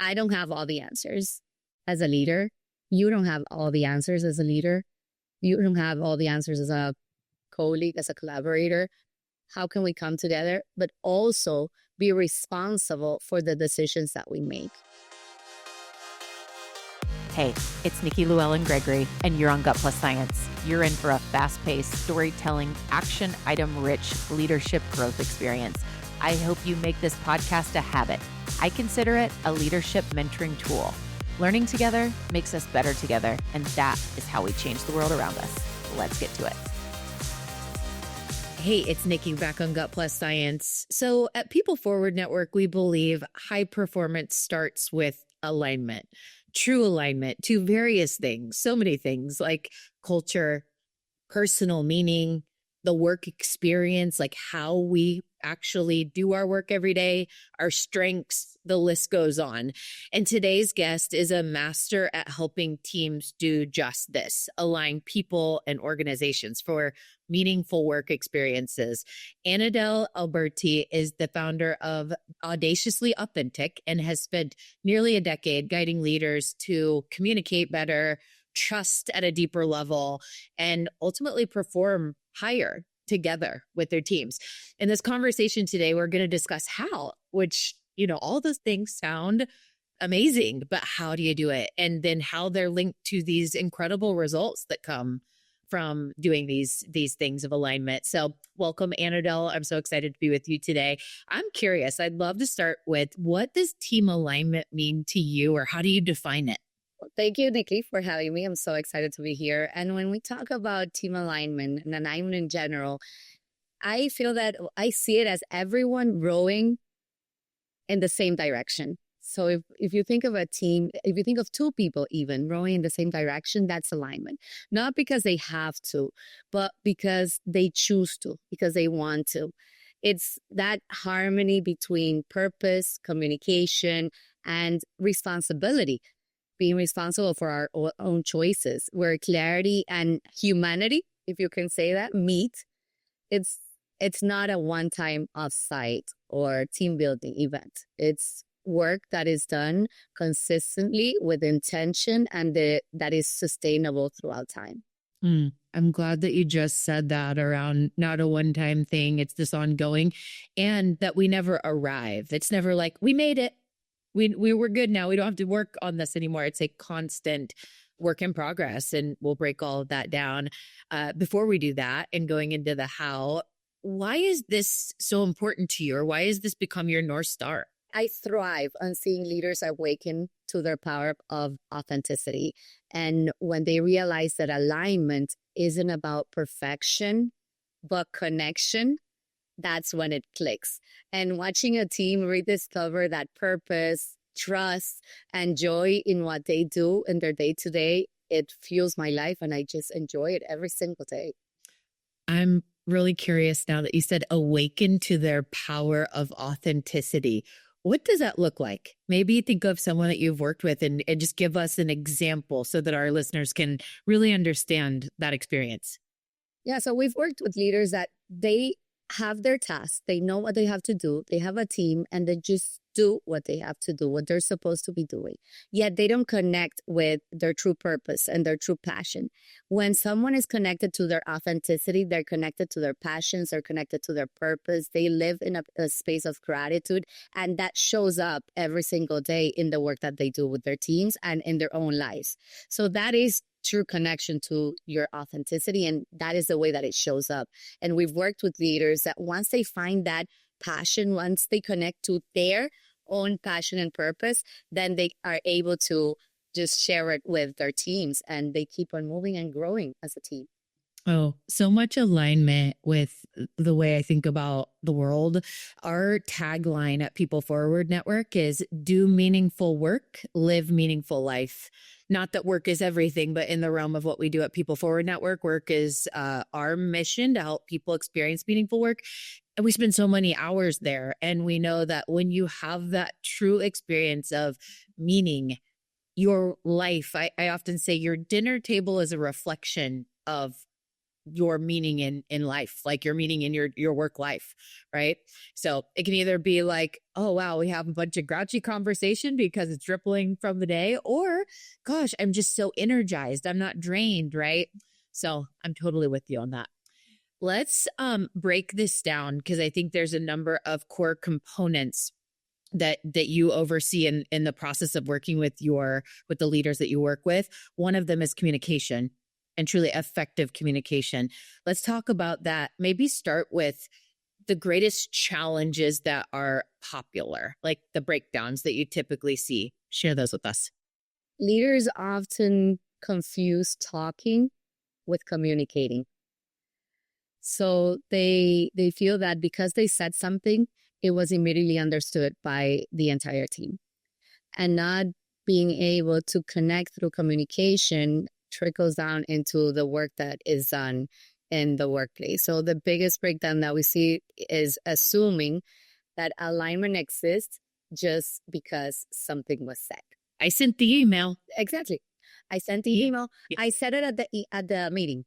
I don't have all the answers as a leader. You don't have all the answers as a leader. You don't have all the answers as a colleague, as a collaborator. How can we come together, but also be responsible for the decisions that we make? Hey, it's Nikki, Llewellyn Gregory, and you're on Gut Plus Science. You're in for a fast-paced, storytelling, action item-rich leadership growth experience. I hope you make this podcast a habit. I consider it a leadership mentoring tool. Learning together makes us better together, and that is how we change the world around us. Let's get to it. Hey, it's Nikki back on Gut Plus Science. So at PeopleForward Network, we believe high performance starts with alignment, true alignment to various things, so many things like culture, personal meaning, the work experience, like how we actually do our work every day, our strengths, the list goes on. And today's guest is a master at helping teams do just this, align people and organizations for meaningful work experiences. Anadel Alberti is the founder of Audaciously Authentic and has spent nearly a decade guiding leaders to communicate better, trust at a deeper level, and ultimately perform higher together with their teams. In this conversation today, we're going to discuss how, which, all those things sound amazing, but how do you do it? And then how they're linked to these incredible results that come from doing these things of alignment. So welcome, Anadel. I'm so excited to be with you today. I'm curious. I'd love to start with, what does team alignment mean to you, or how do you define it? Thank you, Nikki, for having me. I'm so excited to be here. And when we talk about team alignment and alignment in general, I feel that I see it as everyone rowing in the same direction. So if you think of a team, if you think of two people even rowing in the same direction, that's alignment. Not because they have to, but because they choose to, because they want to. It's that harmony between purpose, communication, and responsibility. Being responsible for our own choices, where clarity and humanity, if you can say that, meet. It's not a one-time off-site or team building event. It's work that is done consistently with intention and that is sustainable throughout time. I'm glad that you just said that around not a one-time thing. It's this ongoing, and that we never arrive. It's never like, we made it. We were good now. We don't have to work on this anymore. It's a constant work in progress, and we'll break all of that down. Before we do that and going into the how, why is this so important to you, or why has this become your North Star? I thrive on seeing leaders awaken to their power of authenticity. And when they realize that alignment isn't about perfection, but connection, that's when it clicks. And watching a team rediscover that purpose, trust, and joy in what they do in their day-to-day, it fuels my life, and I just enjoy it every single day. I'm really curious now that you said awaken to their power of authenticity. What does that look like? Maybe think of someone that you've worked with and just give us an example so that our listeners can really understand that experience. Yeah, so we've worked with leaders that they have their tasks, they know what they have to do, they have a team, and they just do what they have to do, what they're supposed to be doing. Yet they don't connect with their true purpose and their true passion. When someone is connected to their authenticity, they're connected to their passions, they're connected to their purpose, they live in a space of gratitude, and that shows up every single day in the work that they do with their teams and in their own lives. So that is true connection to your authenticity, and that is the way that it shows up. And we've worked with leaders that once they find that passion, once they connect to their own passion and purpose, then they are able to just share it with their teams, and they keep on moving and growing as a team. Oh, so much alignment with the way I think about the world. Our tagline at PeopleForward Network is do meaningful work, live meaningful life. Not that work is everything, but in the realm of what we do at PeopleForward Network, work is our mission to help people experience meaningful work. And we spend so many hours there. And we know that when you have that true experience of meaning, your life, I often say your dinner table is a reflection of your meaning in life, like your meaning in your work life, right? So it can either be like, oh wow, we have a bunch of grouchy conversation because it's rippling from the day, or gosh, I'm just so energized, I'm not drained, right? So I'm totally with you on that. Let's break this down, because I think there's a number of core components that you oversee in the process of working with the leaders that you work with. One of them is communication, and truly effective communication. Let's talk about that. Maybe start with the greatest challenges that are popular, like the breakdowns that you typically see. Share those with us. Leaders often confuse talking with communicating. So they feel that because they said something, it was immediately understood by the entire team. And not being able to connect through communication trickles down into the work that is done in the workplace. So the biggest breakdown that we see is assuming that alignment exists just because something was said. I sent the email. Exactly. I sent the email. Yeah. I said it at the meeting.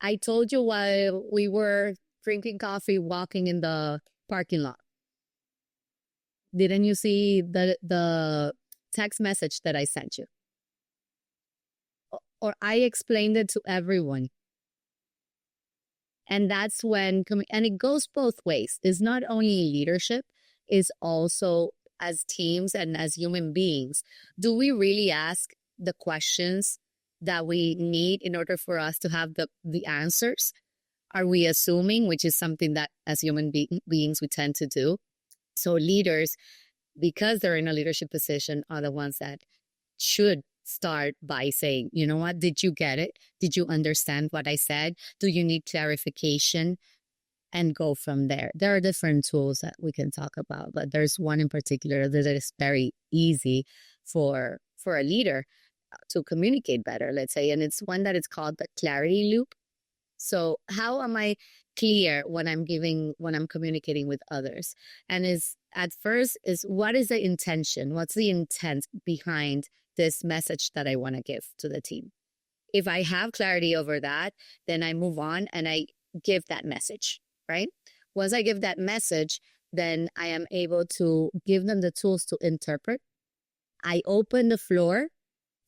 I told you while we were drinking coffee, walking in the parking lot. Didn't you see the text message that I sent you? Or I explained it to everyone. And that's when, and it goes both ways. It's not only leadership, it's also as teams and as human beings. Do we really ask the questions that we need in order for us to have the answers? Are we assuming, which is something that as human beings we tend to do? So leaders, because they're in a leadership position, are the ones that should start by saying, you know what, did you get it? Did you understand what I said? Do you need clarification? And go from there. There are different tools that we can talk about, but there's one in particular that is very easy for a leader to communicate better, let's say, and it's one that is called the clarity loop. So how am I clear when I'm communicating with others? And at first what is the intention? What's the intent behind this message that I want to give to the team? If I have clarity over that, then I move on and I give that message, right? Once I give that message, then I am able to give them the tools to interpret. I open the floor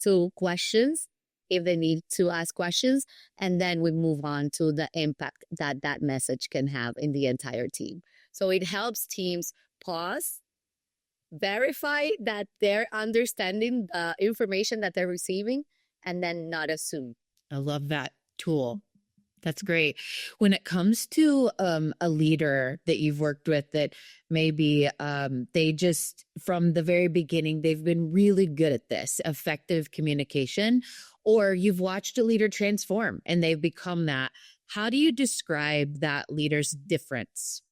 to questions if they need to ask questions, and then we move on to the impact that message can have in the entire team. So it helps teams pause, verify that they're understanding the information that they're receiving, and then not assume. I love that tool. That's great. When it comes to a leader that you've worked with that maybe they just, from the very beginning, they've been really good at this, effective communication, or you've watched a leader transform and they've become that, how do you describe that leader's difference?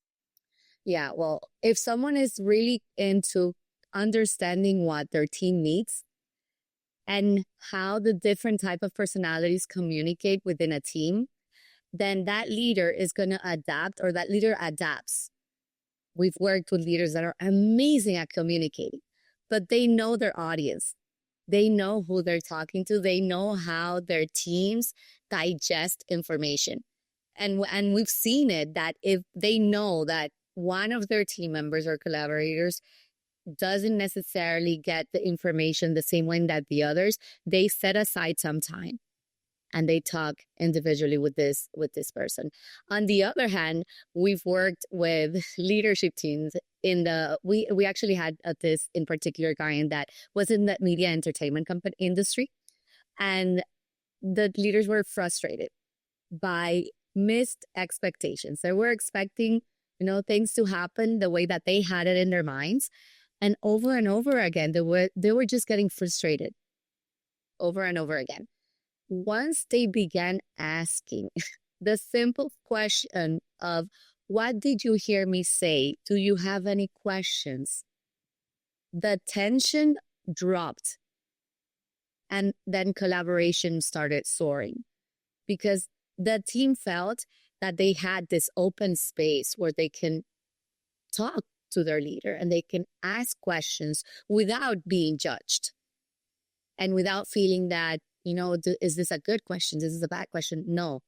Yeah, well, if someone is really into understanding what their team needs and how the different type of personalities communicate within a team, then that leader is going to adapt, or that leader adapts. We've worked with leaders that are amazing at communicating, but they know their audience. They know who they're talking to. They know how their teams digest information. And we've seen it that if they know that one of their team members or collaborators doesn't necessarily get the information the same way that the others, they set aside some time and they talk individually with this person. On the other hand, we've worked with leadership teams we actually had this in particular client that was in the media entertainment company industry, and the leaders were frustrated by missed expectations. They were expecting, things to happen the way that they had it in their minds, and over again, they were just getting frustrated over and over again. Once they began asking the simple question of, what did you hear me say? Do you have any questions? The tension dropped, and then collaboration started soaring because the team felt that they had this open space where they can talk to their leader and they can ask questions without being judged and without feeling that, is this a good question? This is a bad question? No,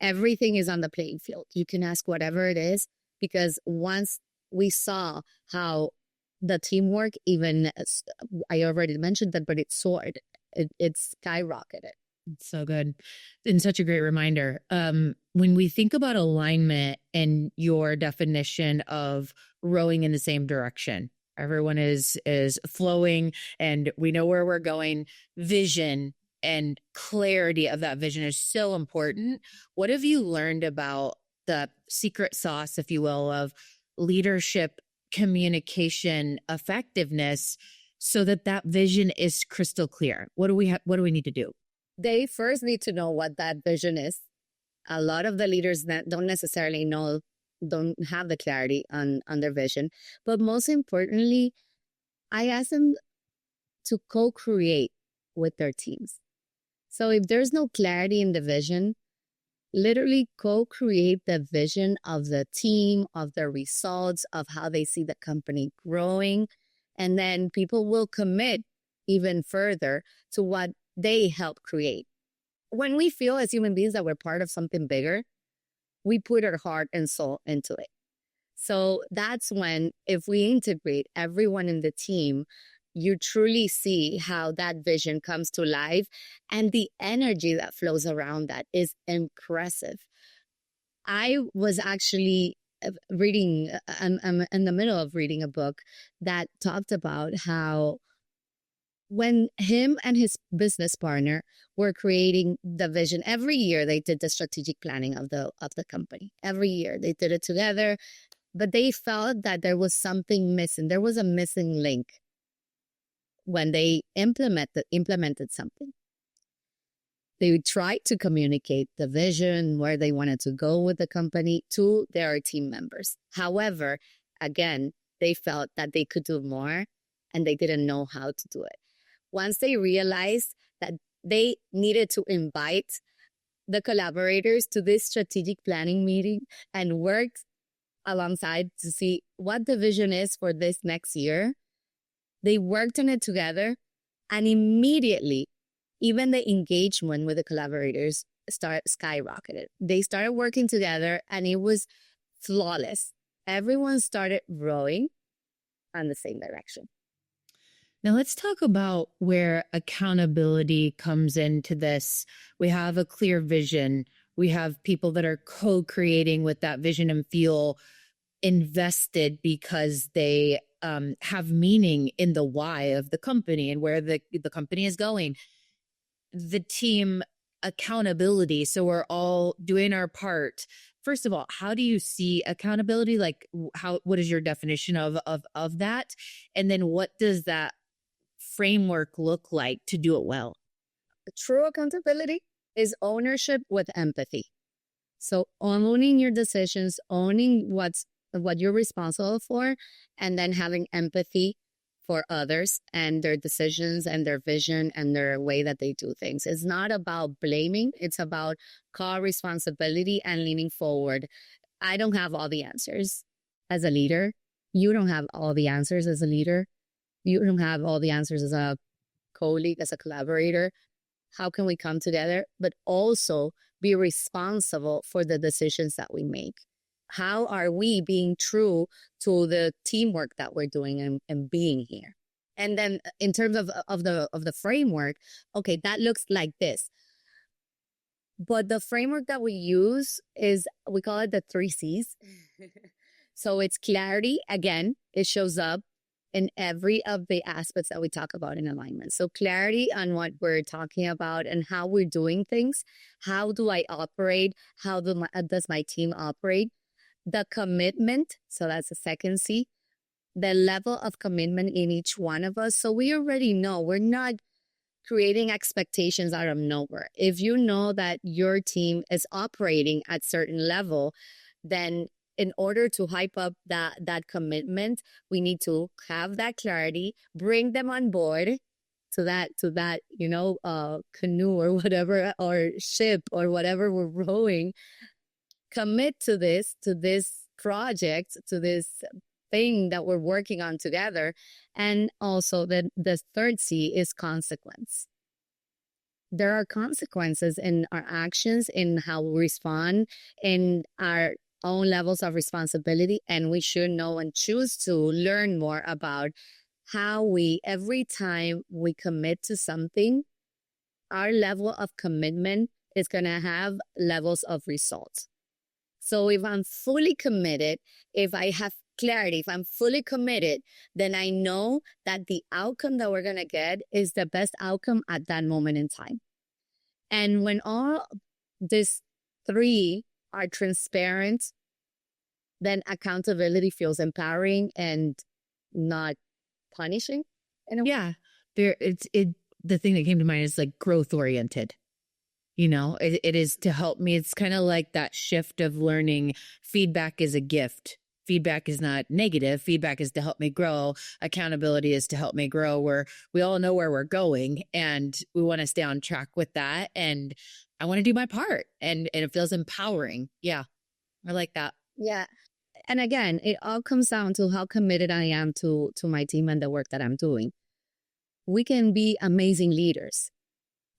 everything is on the playing field. You can ask whatever it is, because once we saw how the teamwork, even I already mentioned that, but it soared, it skyrocketed. It's so good. And such a great reminder. When we think about alignment and your definition of rowing in the same direction, everyone is flowing and we know where we're going. Vision and clarity of that vision is so important. What have you learned about the secret sauce, if you will, of leadership, communication, effectiveness, so that that vision is crystal clear? What do we need to do? They first need to know what that vision is. A lot of the leaders that don't necessarily know, don't have the clarity on their vision. But most importantly, I ask them to co-create with their teams. So if there's no clarity in the vision, literally co-create the vision of the team, of the results, of how they see the company growing. And then people will commit even further to what they help create. When we feel as human beings that we're part of something bigger, we put our heart and soul into it. So that's when, if we integrate everyone in the team, you truly see how that vision comes to life, and the energy that flows around that is impressive. I was actually reading, I'm in the middle of reading a book that talked about how when him and his business partner were creating the vision, every year they did the strategic planning of the company. Every year they did it together, but they felt that there was something missing. There was a missing link when they implemented something. They tried to communicate the vision, where they wanted to go with the company, to their team members. However, again, they felt that they could do more and they didn't know how to do it. Once they realized that they needed to invite the collaborators to this strategic planning meeting and work alongside to see what the vision is for this next year, they worked on it together, and immediately, even the engagement with the collaborators skyrocketed. They started working together and it was flawless. Everyone started rowing in the same direction. Now let's talk about where accountability comes into this. We have a clear vision. We have people that are co-creating with that vision and feel invested because they have meaning in the why of the company and where the company is going. The team accountability. So we're all doing our part. First of all, how do you see accountability? Like what is your definition of that? And then what does that framework look like to do it well? True accountability is ownership with empathy. So owning your decisions, owning what you're responsible for, and then having empathy for others and their decisions and their vision and their way that they do things. It's not about blaming. It's about co-responsibility and leaning forward. I don't have all the answers as a leader. You don't have all the answers as a leader. You don't have all the answers as a colleague, as a collaborator. How can we come together, but also be responsible for the decisions that we make? How are we being true to the teamwork that we're doing and being here? And then in terms of the framework, okay, that looks like this. But the framework that we use is, we call it the 3 C's. So it's clarity. Again, it shows up in every of the aspects that we talk about in alignment. So clarity on what we're talking about and how we're doing things. How do I operate? How does my team operate? The commitment, so that's the second C. The level of commitment in each one of us. So we already know we're not creating expectations out of nowhere. If you know that your team is operating at certain level, then in order to hype up that commitment, we need to have that clarity, bring them on board to that canoe or whatever, or ship or whatever we're rowing. Commit to this project, to this thing that we're working on together. And also the third C is consequence. there are consequences in our actions, in how we respond, in our own levels of responsibility. And we should know and choose to learn more about how we, every time we commit to something, our level of commitment is going to have levels of results. So if I'm fully committed, if I have clarity, if I'm fully committed, then I know that the outcome that we're going to get is the best outcome at that moment in time. And when all these three are transparent, then accountability feels empowering and not punishing. Yeah. The thing that came to mind is like growth oriented. It is to help me. It's kind of like that shift of learning feedback is a gift. Feedback is not negative. Feedback is to help me grow. Accountability is to help me grow, where we all know where we're going and we want to stay on track with that. And I want to do my part, and it feels empowering. Yeah. I like that. Yeah. And again, it all comes down to how committed I am to my team and the work that I'm doing. We can be amazing leaders.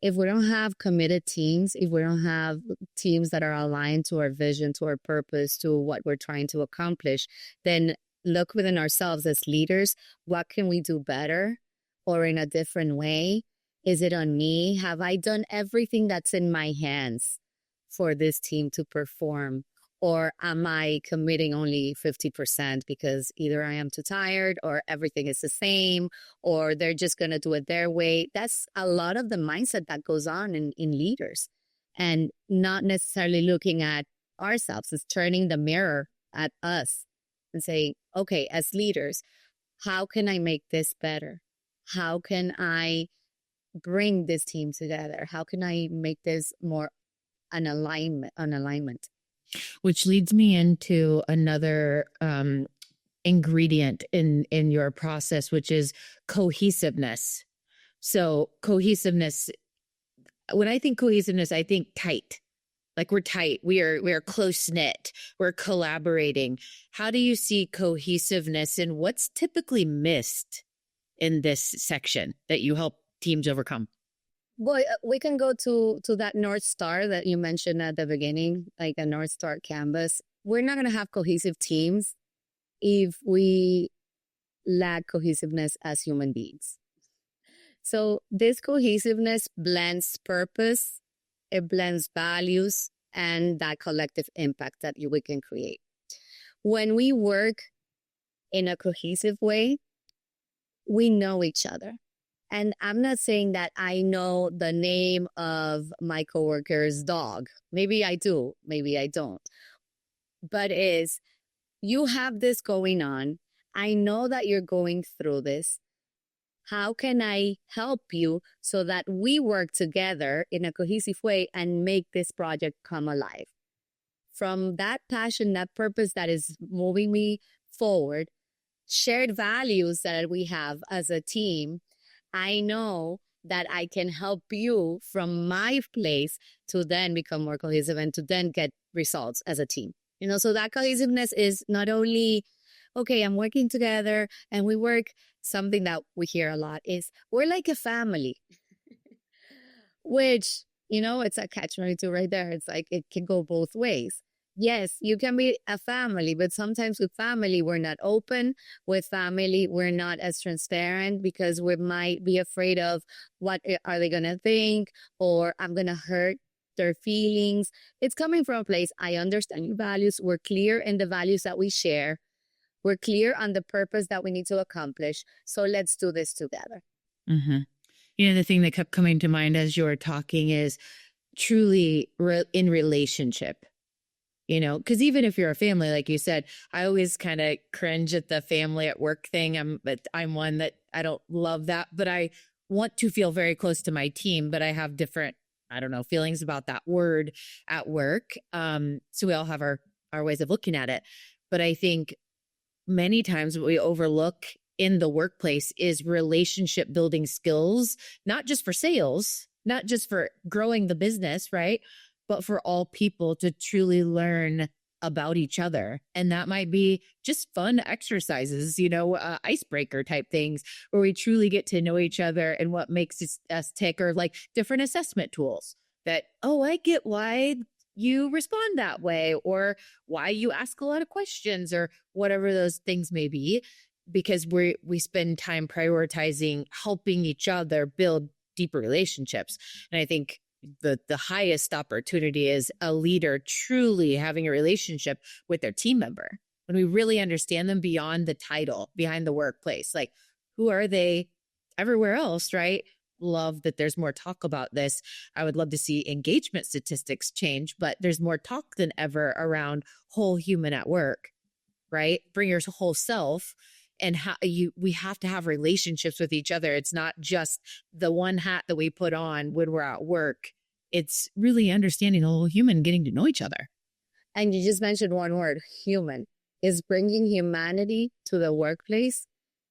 If we don't have committed teams, if we don't have teams that are aligned to our vision, to our purpose, to what we're trying to accomplish, then look within ourselves as leaders. What can we do better or in a different way? Is it on me? Have I done everything that's in my hands for this team to perform? Or am I committing only 50% because either I am too tired or everything is the same or they're just going to do it their way? That's a lot of the mindset that goes on in leaders, and not necessarily looking at ourselves. It's turning the mirror at us and saying, okay, as leaders, how can I make this better? How can I bring this team together? How can I make this more an alignment? Which leads me into another ingredient in your process, which is cohesiveness. So cohesiveness, when I think cohesiveness, I think tight. Like we're tight, we are close knit, we're collaborating. How do you see cohesiveness, and what's typically missed in this section that you help teams overcome? Boy, we can go to that North Star that you mentioned at the beginning, like a North Star canvas. We're not going to have cohesive teams if we lack cohesiveness as human beings. So this cohesiveness blends purpose, it blends values, and that collective impact that we can create. When we work in a cohesive way, we know each other. And I'm not saying that I know the name of my coworker's dog. Maybe I do, maybe I don't. But you have this going on. I know that you're going through this. How can I help you so that we work together in a cohesive way and make this project come alive? From that passion, that purpose that is moving me forward, shared values that we have as a team, I know that I can help you from my place to then become more cohesive and to then get results as a team. So that cohesiveness is not only, okay, I'm working together and we work. Something that we hear a lot is we're like a family, which, it's a catch-22 right there. It's like it can go both ways. Yes, you can be a family, but sometimes with family, we're not open. With family, we're not as transparent because we might be afraid of what are they going to think, or I'm going to hurt their feelings. It's coming from a place, I understand your values. We're clear in the values that we share. We're clear on the purpose that we need to accomplish. So let's do this together. Mm-hmm. The thing that kept coming to mind as you were talking is truly in relationship. Because even if you're a family, like you said, I always kind of cringe at the family at work thing. I'm one that I don't love that, but I want to feel very close to my team, but I have different, feelings about that word at work. So we all have our ways of looking at it. But I think many times what we overlook in the workplace is relationship building skills, not just for sales, not just for growing the business, right? But for all people to truly learn about each other. And that might be just fun exercises, icebreaker type things where we truly get to know each other and what makes us tick, or like different assessment tools that, oh, I get why you respond that way, or why you ask a lot of questions, or whatever those things may be, because we spend time prioritizing helping each other build deeper relationships. And I think the highest opportunity is a leader truly having a relationship with their team member, when we really understand them beyond the title, behind the workplace. Like, who are they everywhere else, right? Love that there's more talk about this. I would love to see engagement statistics change, but there's more talk than ever around whole human at work, right? Bring your whole self. And we have to have relationships with each other. It's not just the one hat that we put on when we're at work. It's really understanding the whole human, getting to know each other. And you just mentioned one word, human, is bringing humanity to the workplace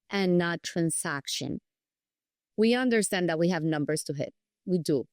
and not transaction. We understand that we have numbers to hit. We do.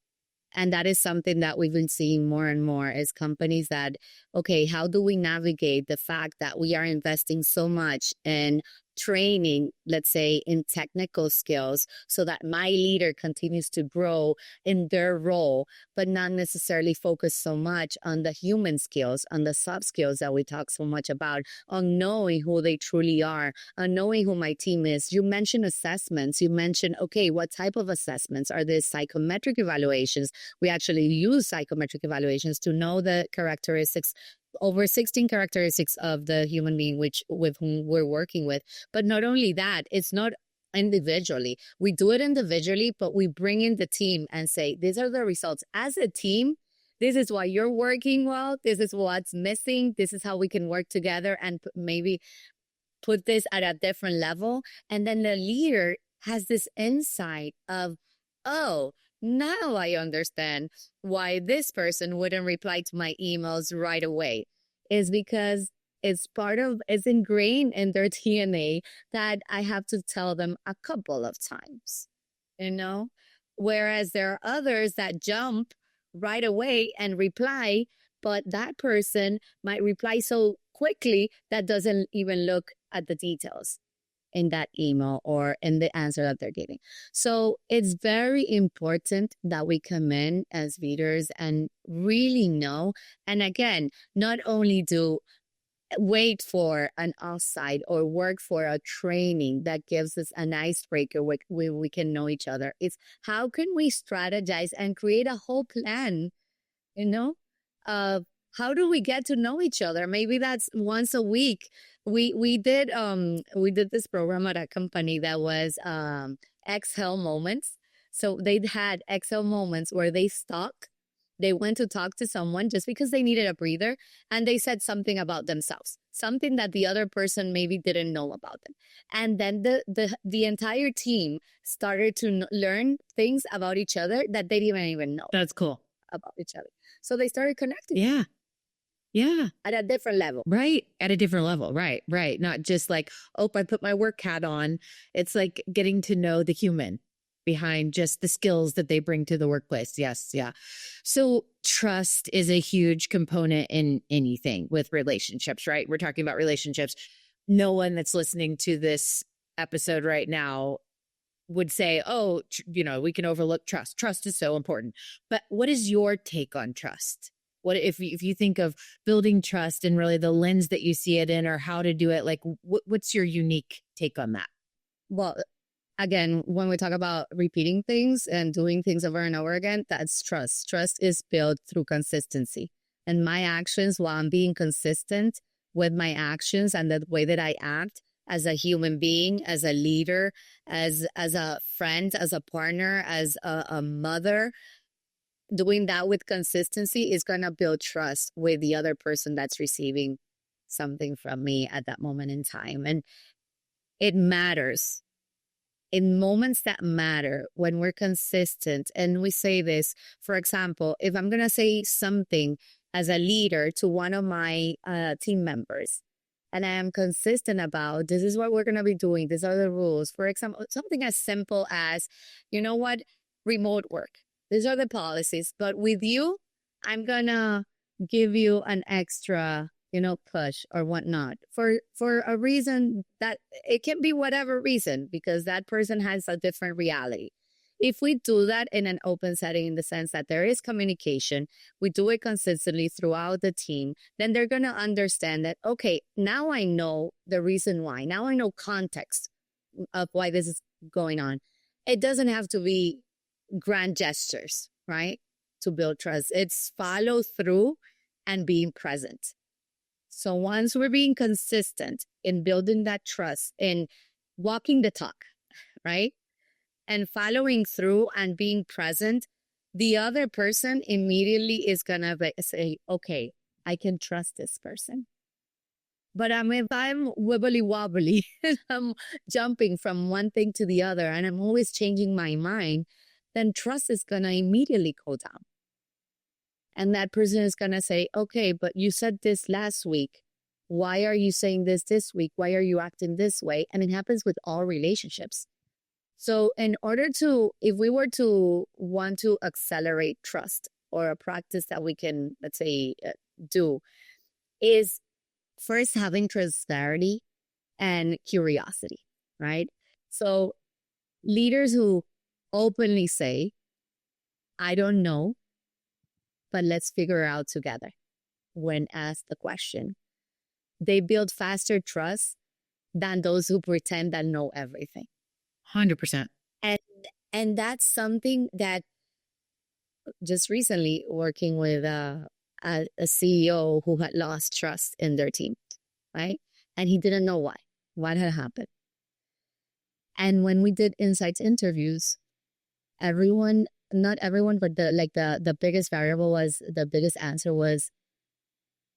And that is something that we've been seeing more and more as companies that, okay, how do we navigate the fact that we are investing so much in training, let's say, in technical skills, so that my leader continues to grow in their role, but not necessarily focus so much on the human skills, on the soft skills that we talk so much about, on knowing who they truly are, on knowing who my team is. You mentioned assessments. You mentioned, okay, what type of assessments? Are these psychometric evaluations? We actually use psychometric evaluations to know the characteristics, over 16 characteristics of the human being with whom we're working with. But not only that, it's not individually. We do it individually, but we bring in the team and say, these are the results. As a team, this is why you're working well. This is what's missing. This is how we can work together and maybe put this at a different level. And then the leader has this insight of, oh, now I understand why this person wouldn't reply to my emails right away. Is because it's ingrained in their DNA that I have to tell them a couple of times, Whereas there are others that jump right away and reply, but that person might reply so quickly that doesn't even look at the details in that email or in the answer that they're giving. So it's very important that we come in as leaders and really know. And again, not only do wait for an offsite or work for a training that gives us an icebreaker where we can know each other. It's how can we strategize and create a whole plan, of how do we get to know each other? Maybe that's once a week. We did this program at a company that was exhale moments. So they had exhale moments where they went to talk to someone just because they needed a breather, and they said something about themselves, something that the other person maybe didn't know about them. And then the entire team started to learn things about each other that they didn't even know. That's cool. About each other. So they started connecting. Yeah. Yeah. At a different level. Right. At a different level. Right. Right. Not just like, oh, I put my work hat on. It's like getting to know the human behind just the skills that they bring to the workplace. Yes. Yeah. So trust is a huge component in anything with relationships, right? We're talking about relationships. No one that's listening to this episode right now would say, oh, we can overlook trust. Trust is so important. But what is your take on trust? What if you think of building trust and really the lens that you see it in, or how to do it? Like, what's your unique take on that? Well, again, when we talk about repeating things and doing things over and over again, that's trust. Trust is built through consistency. And my actions, while I'm being consistent with my actions and the way that I act as a human being, as a leader, as a friend, as a partner, as a mother, doing that with consistency is going to build trust with the other person that's receiving something from me at that moment in time. And it matters. In moments that matter, when we're consistent, and we say this, for example, if I'm going to say something as a leader to one of my team members, and I am consistent about, this is what we're going to be doing, these are the rules. For example, something as simple as, remote work. These are the policies. But with you, I'm going to give you an extra push or whatnot for a reason that it can be whatever reason, because that person has a different reality. If we do that in an open setting, in the sense that there is communication, we do it consistently throughout the team, then they're going to understand that, okay, now I know the reason why. Now I know context of why this is going on. It doesn't have to be grand gestures, right? To build trust. It's follow through and being present. So once we're being consistent in building that trust, in walking the talk, right? And following through and being present, the other person immediately is going to say, okay, I can trust this person. But if I'm wibbly wobbly and I'm jumping from one thing to the other and I'm always changing my mind, then trust is going to immediately go down. And that person is going to say, okay, but you said this last week. Why are you saying this week? Why are you acting this way? And it happens with all relationships. So if we were to want to accelerate trust, or a practice that we can, let's say, do, is first having transparency and curiosity, right? So leaders who openly say, I don't know, but let's figure it out together when asked the question, they build faster trust than those who pretend that know everything. 100%. And that's something that just recently, working with a CEO who had lost trust in their team, right? And he didn't know why. What had happened? And when we did insights interviews, not everyone, but the biggest variable was, the biggest answer was,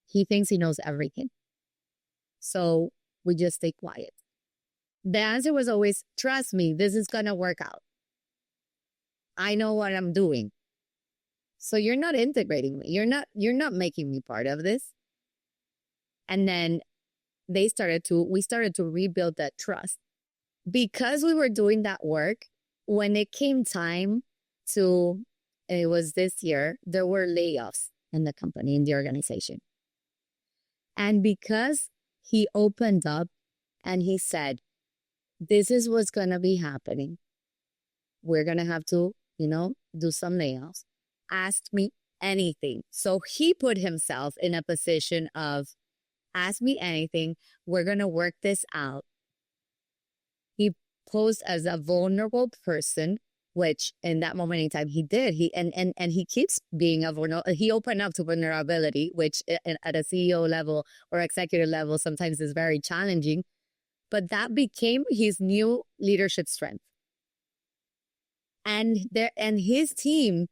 he thinks he knows everything. So we just stay quiet. The answer was always, trust me, this is going to work out. I know what I'm doing. So you're not integrating me. You're not making me part of this. And then we started to rebuild that trust. Because we were doing that work, when it came time it was this year, there were layoffs in the company, in the organization. And because he opened up and he said, this is what's going to be happening. We're going to have to, do some layoffs. Ask me anything. So he put himself in a position of, ask me anything. We're going to work this out. He posed as a vulnerable person, which in that moment in time he did. And he keeps being a vulnerable. He opened up to vulnerability, which at a CEO level or executive level sometimes is very challenging. But that became his new leadership strength. And his team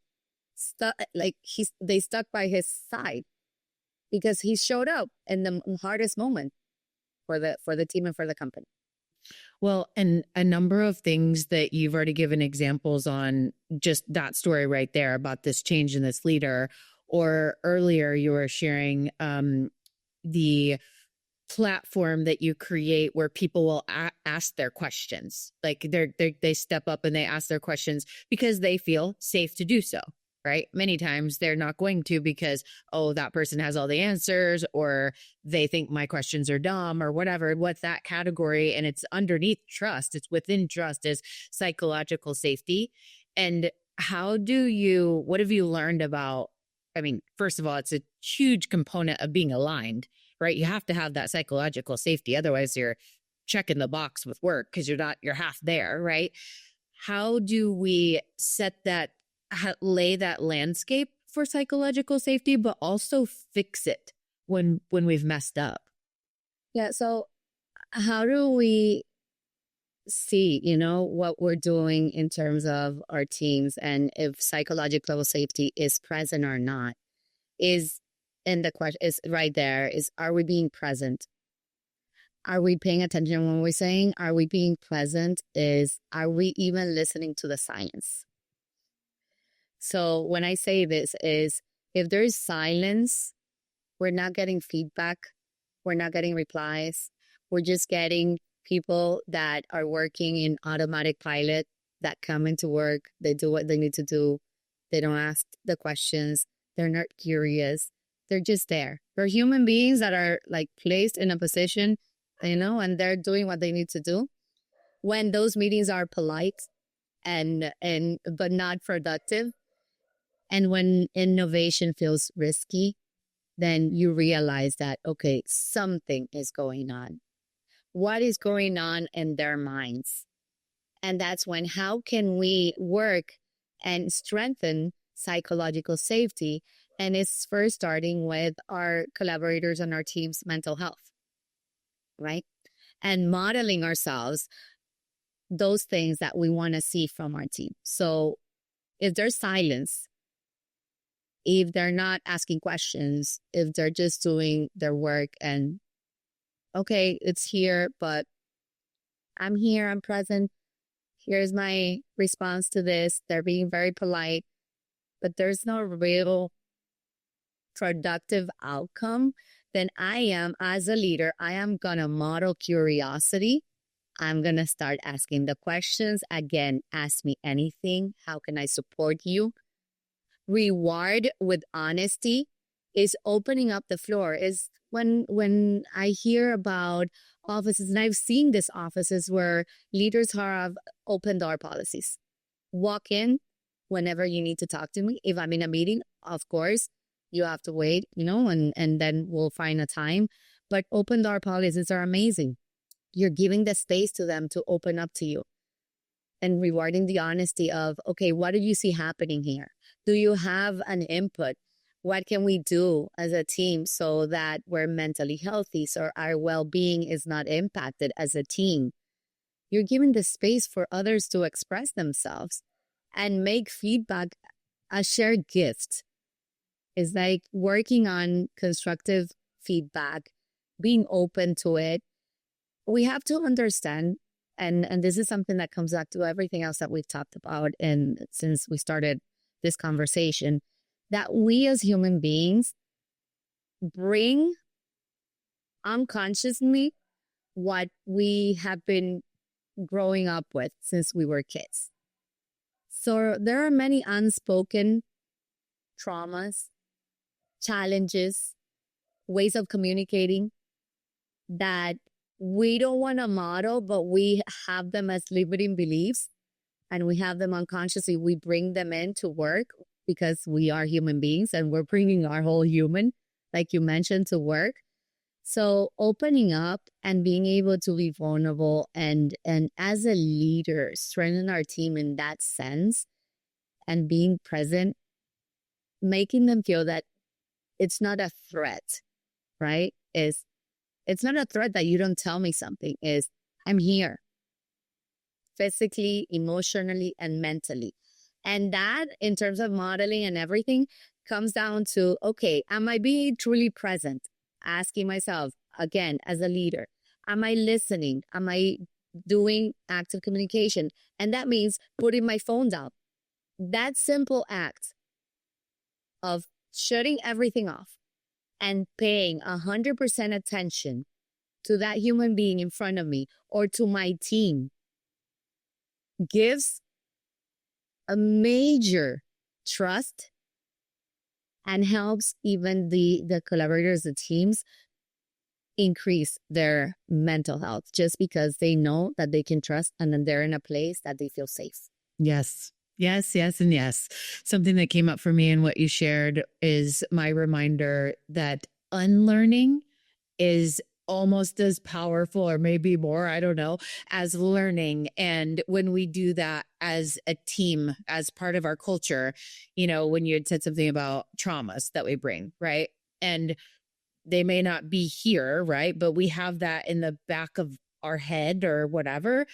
they stuck by his side because he showed up in the hardest moment for the team and for the company. Well, and a number of things that you've already given examples on, just that story right there about this change in this leader, or earlier you were sharing the platform that you create where people will ask their questions. Like they step up and they ask their questions because they feel safe to do so, right? Many times they're not going to because, that person has all the answers, or they think my questions are dumb, or whatever. What's that category? And it's underneath trust. It's within trust is psychological safety. And what have you learned about, first of all, it's a huge component of being aligned, right? You have to have that psychological safety. Otherwise you're checking the box with work because you're half there, right? How do we lay that landscape for psychological safety, but also fix it when we've messed up? Yeah. So how do we see, what we're doing in terms of our teams, and if psychological safety is present or not? And the question is right there, are we being present? Are we paying attention when we're saying, are we being present? Are we even listening to the science? So when I say this is, if there is silence, we're not getting feedback. We're not getting replies. We're just getting people that are working in automatic pilot, that come into work. They do what they need to do. They don't ask the questions. They're not curious. They're just there. They're human beings that are like placed in a position, and they're doing what they need to do. When those meetings are polite and but not productive, and when innovation feels risky, then you realize that, okay, something is going on. What is going on in their minds? And that's when, how can we work and strengthen psychological safety? And it's first starting with our collaborators and our team's mental health, right? And modeling ourselves those things that we want to see from our team. So if there's silence, if they're not asking questions, if they're just doing their work and, okay, it's here, but I'm here, I'm present. Here's my response to this. They're being very polite, but there's no real productive outcome. Then I am, as a leader, I am going to model curiosity. I'm going to start asking the questions. Again, ask me anything. How can I support you? Reward with honesty is opening up the floor. Is when I hear about offices, and I've seen these offices where leaders have open door policies. Walk in whenever you need to talk to me. If I'm in a meeting, of course, you have to wait, and then we'll find a time. But open door policies are amazing. You're giving the space to them to open up to you and rewarding the honesty of, okay, what do you see happening here? Do you have an input? What can we do as a team so that we're mentally healthy, so our well-being is not impacted as a team? You're giving the space for others to express themselves and make feedback a shared gift. It's like working on constructive feedback, being open to it. We have to understand, and this is something that comes back to everything else that we've talked about and since we started this conversation, that we as human beings bring unconsciously what we have been growing up with since we were kids. So there are many unspoken traumas, challenges, ways of communicating that we don't want to model, but we have them as limiting beliefs and we have them unconsciously. We bring them in to work because we are human beings and we're bringing our whole human, like you mentioned, to work. So opening up and being able to be vulnerable and as a leader, strengthen our team in that sense and being present, making them feel that it's not a threat, right? It's not a threat that you don't tell me something. Is I'm here physically, emotionally, and mentally. And that, in terms of modeling and everything, comes down to, okay, am I being truly present? Asking myself, again, as a leader, am I listening? Am I doing active communication? And that means putting my phone down. That simple act of shutting everything off and paying 100% attention to that human being in front of me or to my team gives a major trust and helps even the collaborators, the teams, increase their mental health just because they know that they can trust and then they're in a place that they feel safe. Yes. Yes, yes, and yes. Something that came up for me in what you shared is my reminder that unlearning is almost as powerful or maybe more, I don't know, as learning. And when we do that as a team, as part of our culture, when you had said something about traumas that we bring, right? And they may not be here, right? But we have that in the back of our head or whatever.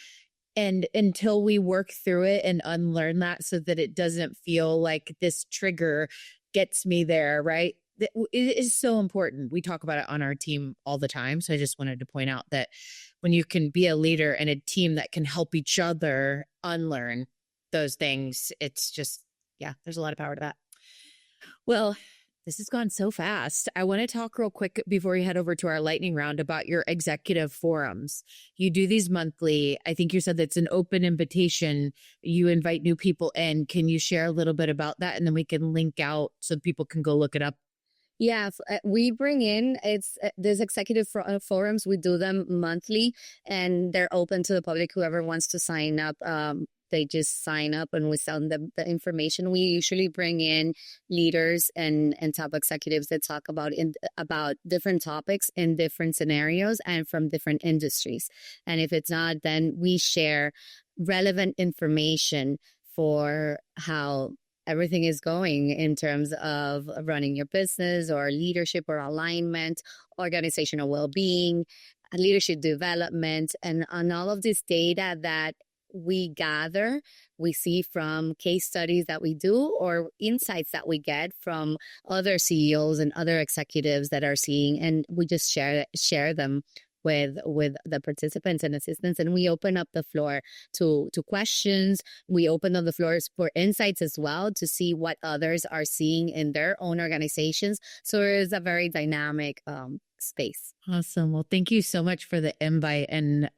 And until we work through it and unlearn that so that it doesn't feel like this trigger gets me there, right? It is so important. We talk about it on our team all the time. So I just wanted to point out that when you can be a leader and a team that can help each other unlearn those things, it's just, there's a lot of power to that. Well, this has gone so fast. I want to talk real quick before we head over to our lightning round about your executive forums. You do these monthly. I think you said that's an open invitation. You invite new people in. Can you share a little bit about that? And then we can link out so people can go look it up. Yeah, we bring in there's executive forums. We do them monthly, and they're open to the public. Whoever wants to sign up, they just sign up, and we send them the information. We usually bring in leaders and top executives that talk about different topics in different scenarios and from different industries. And if it's not, then we share relevant information for how everything is going in terms of running your business or leadership or alignment, organizational well-being, leadership development, and on all of this data that we gather, we see from case studies that we do or insights that we get from other CEOs and other executives that are seeing, and we just share them with the participants and assistants, and we open up the floor to questions. We open up the floors for insights as well to see what others are seeing in their own organizations. So it is a very dynamic space. Awesome. Well, thank you so much for the invite. And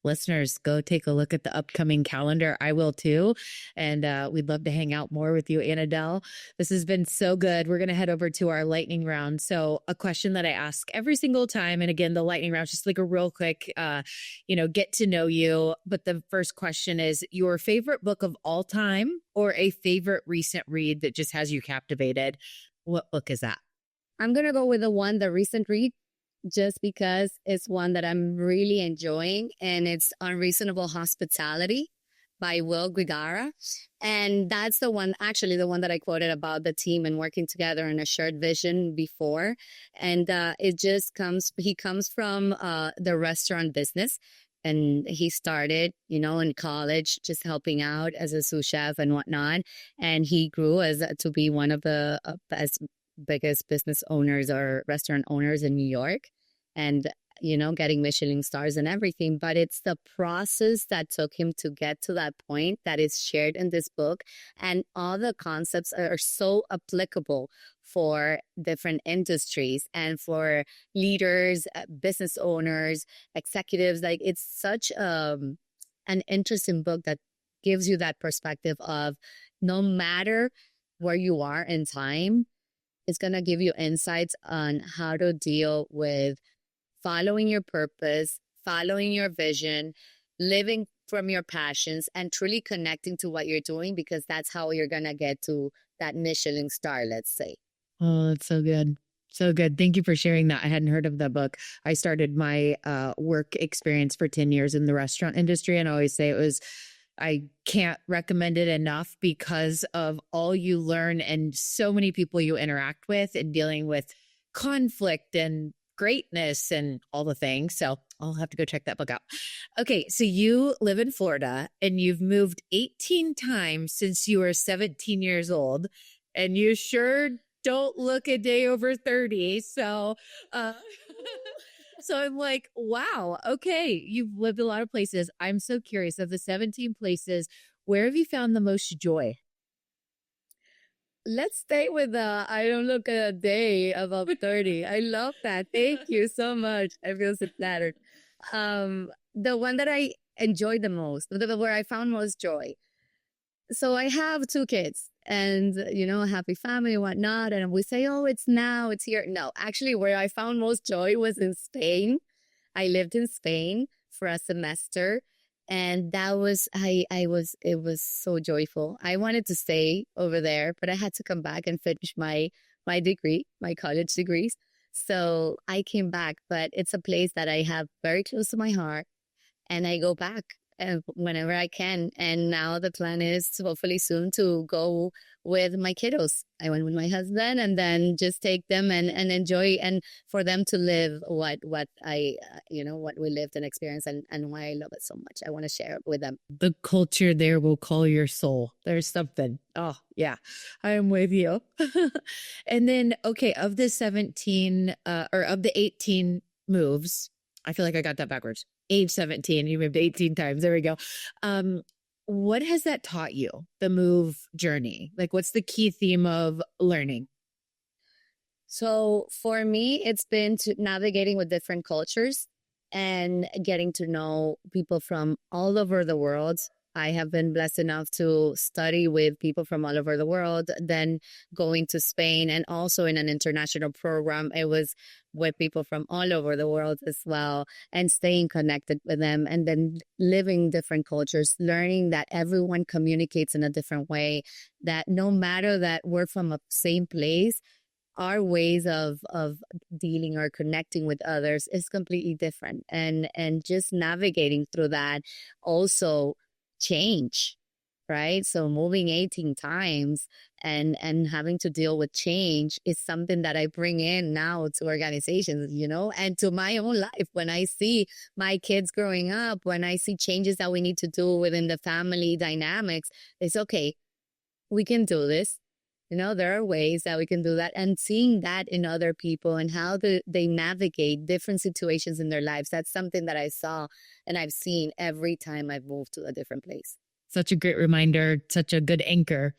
listeners, go take a look at the upcoming calendar. I will too. And we'd love to hang out more with you, Anadel. This has been so good. We're going to head over to our lightning round. So a question that I ask every single time. And again, the lightning round is just like a real quick, get to know you. But the first question is your favorite book of all time or a favorite recent read that just has you captivated. What book is that? I'm going to go with the recent read, just because it's one that I'm really enjoying, and it's Unreasonable Hospitality by Will Guigara. And that's the one that I quoted about the team and working together in a shared vision before. And he comes from the restaurant business. And he started, in college, just helping out as a sous chef and whatnot. And he grew to be one of the biggest business owners or restaurant owners in New York, and getting Michelin stars and everything. But it's the process that took him to get to that point that is shared in this book, and all the concepts are so applicable for different industries and for leaders, business owners, executives. Like, it's such an interesting book that gives you that perspective of no matter where you are in time, it's going to give you insights on how to deal with following your purpose, following your vision, living from your passions, and truly connecting to what you're doing, because that's how you're going to get to that Michelin star, let's say. Oh, that's so good. So good. Thank you for sharing that. I hadn't heard of that book. I started my work experience for 10 years in the restaurant industry, and I always say I can't recommend it enough because of all you learn and so many people you interact with and dealing with conflict and greatness and all the things. So I'll have to go check that book out. Okay. So you live in Florida and you've moved 18 times since you were 17 years old, and you sure don't look a day over 30. So, so I'm like, wow, okay, you've lived a lot of places. I'm so curious, of the 17 places, where have you found the most joy? Let's stay with I don't look a day above 30. I love that. Thank you so much. I feel so flattered. The one that I enjoyed the most, where I found most joy. So I have 2 kids and, a happy family and whatnot. And we say, oh, it's here. No, actually, where I found most joy was in Spain. I lived in Spain for a semester, and it was so joyful. I wanted to stay over there, but I had to come back and finish my degree, my college degrees. So I came back, but it's a place that I have very close to my heart, and I go back whenever I can. And now the plan is to hopefully soon to go with my kiddos. I went with my husband, and then just take them and enjoy, and for them to live what I, what we lived and experienced, and why I love it so much. I want to share it with them. The culture there will call your soul. There's something. Oh, yeah, I am with you. And then, okay, of the 17 or of the 18 moves, I feel like I got that backwards. Age 17, you moved 18 times. There we go. What has that taught you, the move journey? Like, what's the key theme of learning? So for me, it's been navigating with different cultures and getting to know people from all over the world, I have been blessed enough to study with people from all over the world, then going to Spain and also in an international program. It was with people from all over the world as well, and staying connected with them, and then living different cultures, learning that everyone communicates in a different way, that no matter that we're from a same place, our ways of dealing or connecting with others is completely different, and just navigating through that also change, right? So moving 18 times and having to deal with change is something that I bring in now to organizations, and to my own life. When I see my kids growing up, when I see changes that we need to do within the family dynamics, it's okay, we can do this. There are ways that we can do that, and seeing that in other people and how they navigate different situations in their lives. That's something that I saw and I've seen every time I've moved to a different place. Such a great reminder, such a good anchor.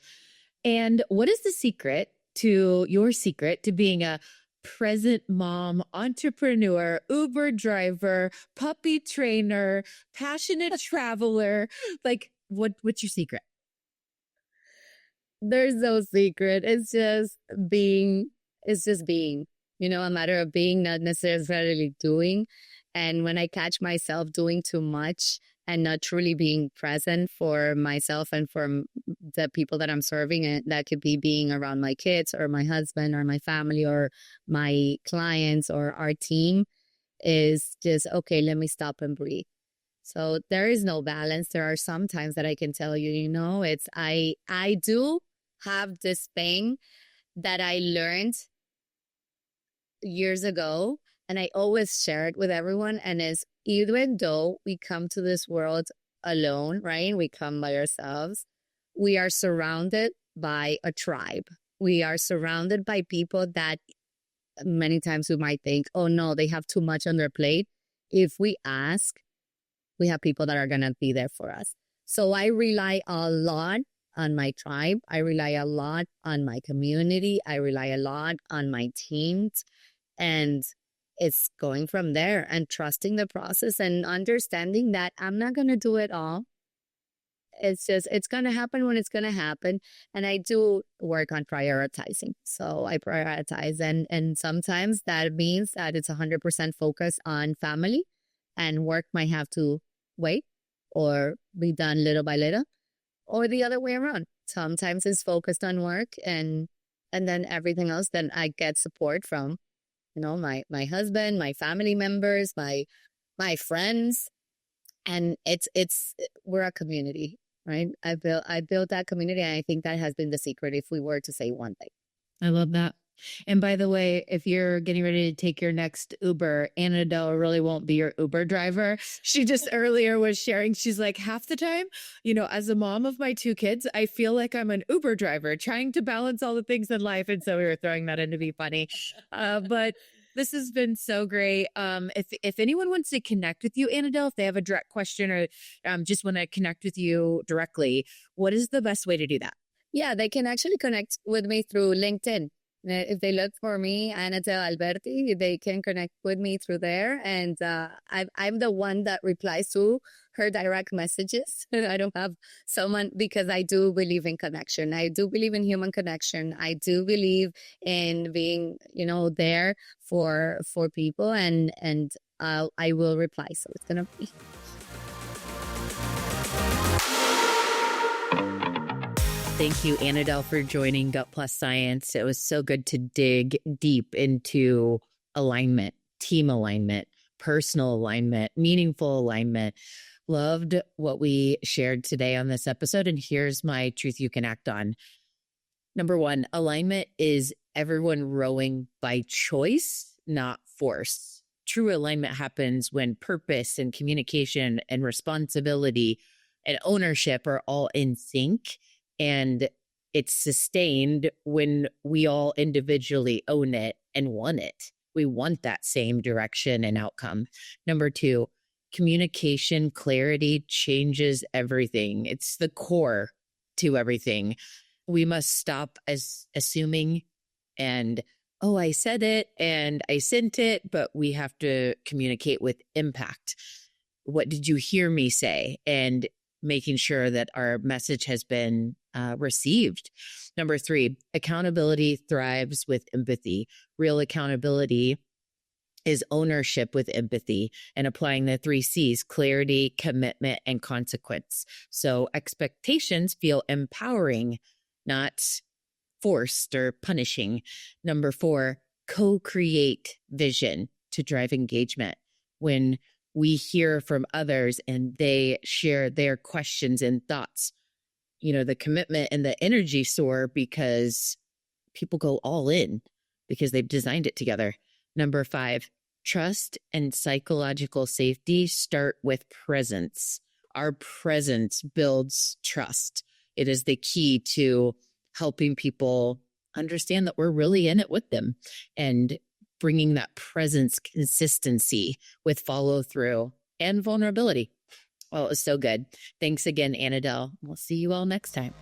And what is your secret to being a present mom, entrepreneur, Uber driver, puppy trainer, passionate traveler? Like, what's your secret? There's no secret. It's just being, a matter of being, not necessarily doing. And when I catch myself doing too much and not truly being present for myself and for the people that I'm serving, and that could be being around my kids or my husband or my family or my clients or our team, is just, okay, let me stop and breathe. So there is no balance. There are some times that I can tell you, it's, I do have this thing that I learned years ago, and I always share it with everyone. And is, even though we come to this world alone, right? We come by ourselves. We are surrounded by a tribe. We are surrounded by people that many times we might think, oh no, they have too much on their plate. If we ask, we have people that are going to be there for us. So I rely a lot on my tribe. I rely a lot on my community. I rely a lot on my teams. And it's going from there and trusting the process and understanding that I'm not going to do it all. It's just, it's going to happen when it's going to happen. And I do work on prioritizing. So I prioritize. And sometimes that means that it's 100% focus on family, and work might have to wait or be done little by little, or the other way around. Sometimes it's focused on work, and then everything else, then I get support from, my husband, my family members, my friends. And we're a community, right? I built that community, and I think that has been the secret, if we were to say one thing. I love that. And by the way, if you're getting ready to take your next Uber, Anadel really won't be your Uber driver. She just earlier was sharing, she's like, half the time, as a mom of my 2 kids, I feel like I'm an Uber driver trying to balance all the things in life. And so we were throwing that in to be funny. But this has been so great. If anyone wants to connect with you, Anadel, if they have a direct question or just want to connect with you directly, what is the best way to do that? Yeah, they can actually connect with me through LinkedIn. If they look for me, Anadel Alberti, they can connect with me through there. And I'm the one that replies to her direct messages. I don't have someone, because I do believe in connection. I do believe in human connection. I do believe in being, there for people, and I will reply. So it's going to be. Thank you, Anadel, for joining Gut Plus Science. It was so good to dig deep into alignment, team alignment, personal alignment, meaningful alignment. Loved what we shared today on this episode. And here's my truth you can act on. Number 1, alignment is everyone rowing by choice, not force. True alignment happens when purpose and communication and responsibility and ownership are all in sync. And it's sustained when we all individually own it and want it. We want that same direction and outcome. Number 2, communication clarity changes everything. It's the core to everything. We must stop assuming and, oh, I said it and I sent it, but we have to communicate with impact. What did you hear me say? And making sure that our message has been received. Number 3, accountability thrives with empathy. Real accountability is ownership with empathy and applying the 3 C's: clarity, commitment, and consequence. So expectations feel empowering, not forced or punishing. Number 4, co-create vision to drive engagement. When we hear from others and they share their questions and thoughts, the commitment and the energy soar because people go all in because they've designed it together. Number 5, trust and psychological safety start with presence. Our presence builds trust. It is the key to helping people understand that we're really in it with them and bringing that presence consistency with follow through and vulnerability. Well, it was so good. Thanks again, Anadel. We'll see you all next time.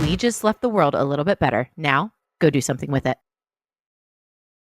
We just left the world a little bit better. Now, go do something with it.